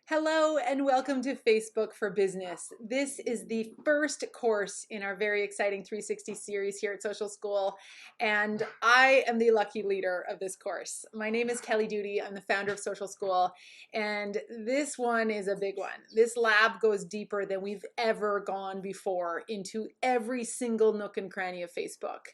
Hello and welcome to Facebook for Business. This is the first course in our very exciting 360 series here at Social School, and I am the lucky leader of this course. My name is Kelly Duty. I'm the founder of Social School, and this one is a big one. This lab goes deeper than we've ever gone before into every single nook and cranny of Facebook.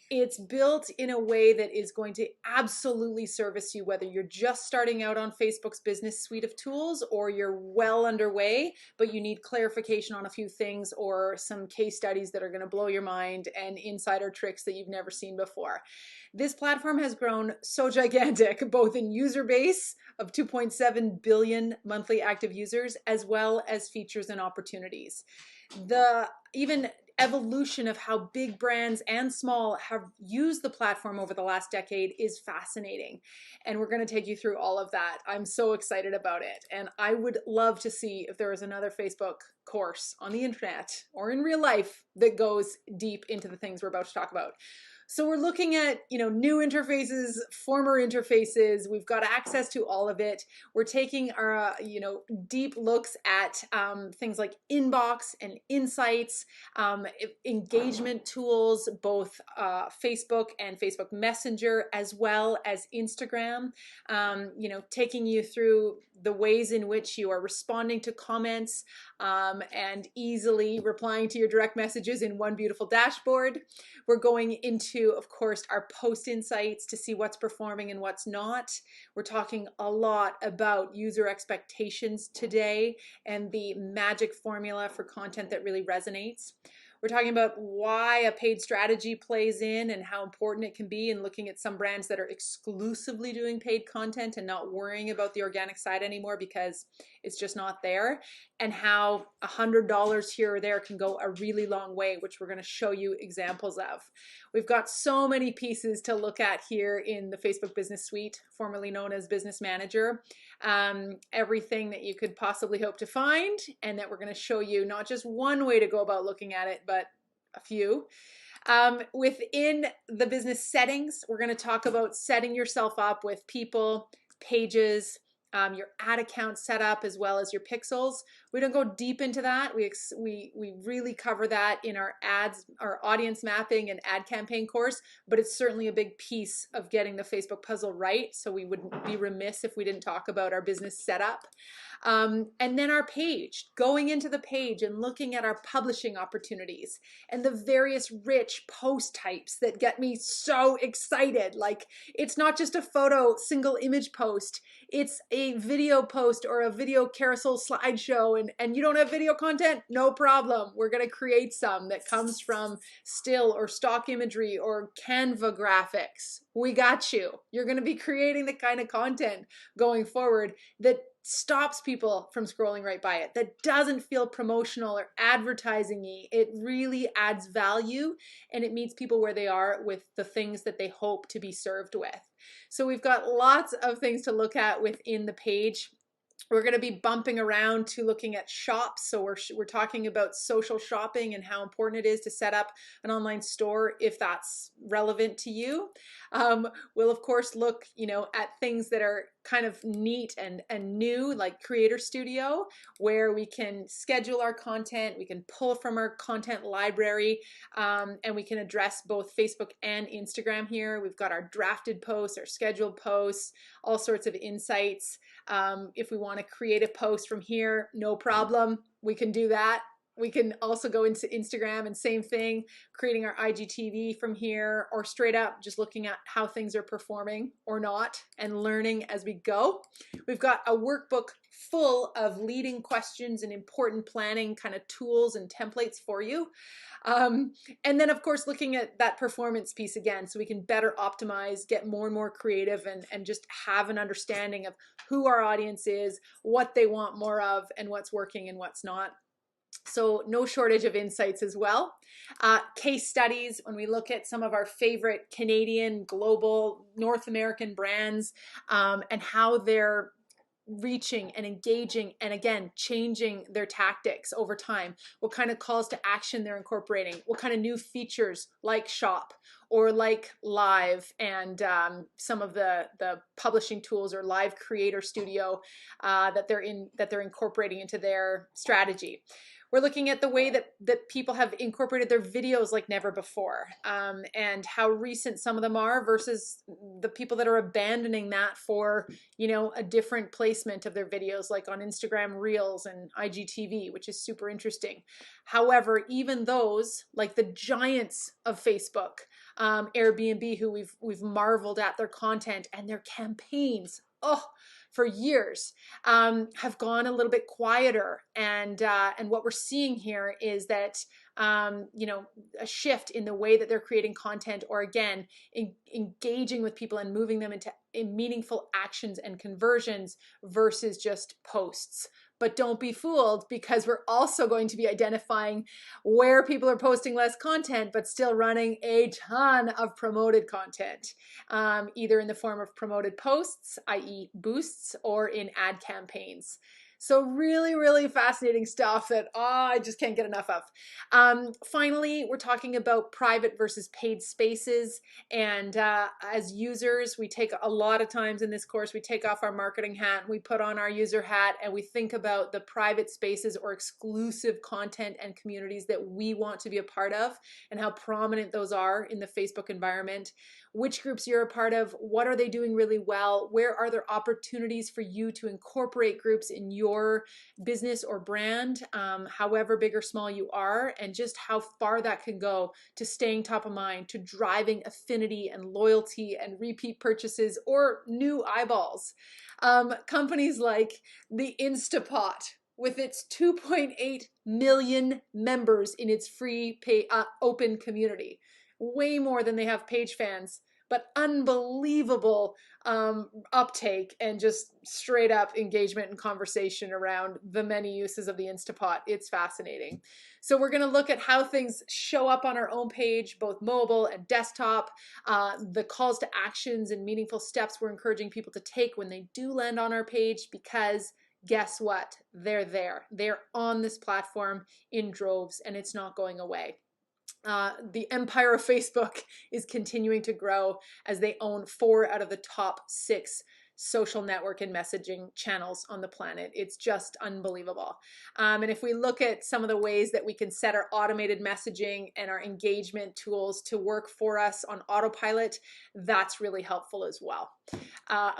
It's built in a way that is going to absolutely service you, whether you're just starting out on Facebook's business suite of tools or you're well underway, but you need clarification on a few things or some case studies that are going to blow your mind and insider tricks that you've never seen before. This platform has grown so gigantic, both in user base of 2.7 billion monthly active users, as well as features and opportunities. The even evolution of how big brands and small have used the platform over the last decade is fascinating. And we're going to take you through all of that. I'm so excited about it. And I would love to see if there is another Facebook course on the internet or in real life that goes deep into the things we're about to talk about. So we're looking at, new interfaces, former interfaces. We've got access to all of it. We're taking our, deep looks at things like inbox and insights, engagement tools, both Facebook and Facebook Messenger, as well as Instagram. Taking you through the ways in which you are responding to comments and easily replying to your direct messages in one beautiful dashboard. We're going into, of course, our post insights to see what's performing and what's not. We're talking a lot about user expectations today and the magic formula for content that really resonates. We're talking about why a paid strategy plays in and how important it can be, and looking at some brands that are exclusively doing paid content and not worrying about the organic side anymore because it's just not there, and how $100 here or there can go a really long way, which we're going to show you examples of. We've got so many pieces to look at here in the Facebook Business Suite, formerly known as Business Manager. Everything that you could possibly hope to find, and that we're going to show you not just one way to go about looking at it, but a few. Within the business settings, we're going to talk about setting yourself up with people, pages, your ad account setup, as well as your pixels. We don't go deep into that. We really cover that in our audience mapping and ad campaign course, but it's certainly a big piece of getting the Facebook puzzle right. So we wouldn't be remiss if we didn't talk about our business setup. And then our page, going into the page and looking at our publishing opportunities and the various rich post types that get me so excited. Like, it's not just a photo, single image post. It's a video post or a video carousel slideshow, and you don't have video content? No problem. We're going to create some that comes from still or stock imagery or Canva graphics. We got you. You're going to be creating the kind of content going forward that stops people from scrolling right by it, that doesn't feel promotional or advertising-y. It really adds value, and it meets people where they are with the things that they hope to be served with. So we've got lots of things to look at within the page. We're going to be bumping around to looking at shops. So we're talking about social shopping and how important it is to set up an online store if that's relevant to you. We'll of course look, at things that are kind of neat and new, like Creator Studio, where we can schedule our content, we can pull from our content library, and we can address both Facebook and Instagram here. We've got our drafted posts, our scheduled posts, all sorts of insights. If we want to create a post from here, no problem. We can do that. We can also go into Instagram and same thing, creating our IGTV from here, or straight up just looking at how things are performing or not and learning as we go. We've got a workbook full of leading questions and important planning kind of tools and templates for you. And then of course, looking at that performance piece again, so we can better optimize, get more and more creative, and just have an understanding of who our audience is, what they want more of, and what's working and what's not. So no shortage of insights as well. Case studies, when we look at some of our favorite Canadian, global, North American brands, and how they're reaching and engaging and again changing their tactics over time, what kind of calls to action they're incorporating, what kind of new features like shop or like Live and some of the publishing tools, or Live Creator Studio that they're incorporating into their strategy. We're looking at the way that people have incorporated their videos like never before, and how recent some of them are versus the people that are abandoning that for, a different placement of their videos, like on Instagram Reels and IGTV, which is super interesting. However, even those, like the giants of Facebook, Airbnb, who we've marveled at their content and their campaigns, for years, have gone a little bit quieter. And what we're seeing here is that a shift in the way that they're creating content, or again, engaging with people and moving them into meaningful actions and conversions versus just posts. But don't be fooled, because we're also going to be identifying where people are posting less content but still running a ton of promoted content, either in the form of promoted posts, i.e. boosts, or in ad campaigns. So really, really fascinating stuff that I just can't get enough of. Finally, we're talking about private versus paid spaces. And as users, we take a lot of times in this course, we take off our marketing hat, and we put on our user hat, and we think about the private spaces or exclusive content and communities that we want to be a part of, and how prominent those are in the Facebook environment. Which groups you're a part of, what are they doing really well, where are there opportunities for you to incorporate groups in your business or brand, however big or small you are, and just how far that can go to staying top of mind, to driving affinity and loyalty and repeat purchases or new eyeballs. Companies like the Instapot, with its 2.8 million members in its free open community, way more than they have page fans, but unbelievable uptake and just straight up engagement and conversation around the many uses of the Instapot. It's fascinating. So we're going to look at how things show up on our own page, both mobile and desktop, the calls to actions and meaningful steps we're encouraging people to take when they do land on our page, because guess what? They're there. They're on this platform in droves, and it's not going away. The empire of Facebook is continuing to grow, as they own 4 out of the top 6 social network and messaging channels on the planet. It's just unbelievable. And if we look at some of the ways that we can set our automated messaging and our engagement tools to work for us on autopilot, that's really helpful as well.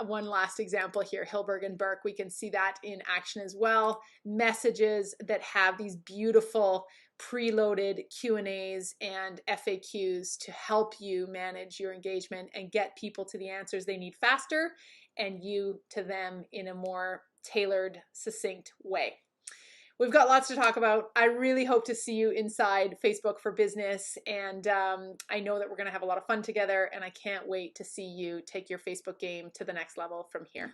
One last example here, Hilberg and Burke, we can see that in action as well. Messages that have these beautiful preloaded Q&As and FAQs to help you manage your engagement and get people to the answers they need faster, and you to them in a more tailored, succinct way. We've got lots to talk about. I really hope to see you inside Facebook for Business, and I know that we're going to have a lot of fun together, and I can't wait to see you take your Facebook game to the next level from here.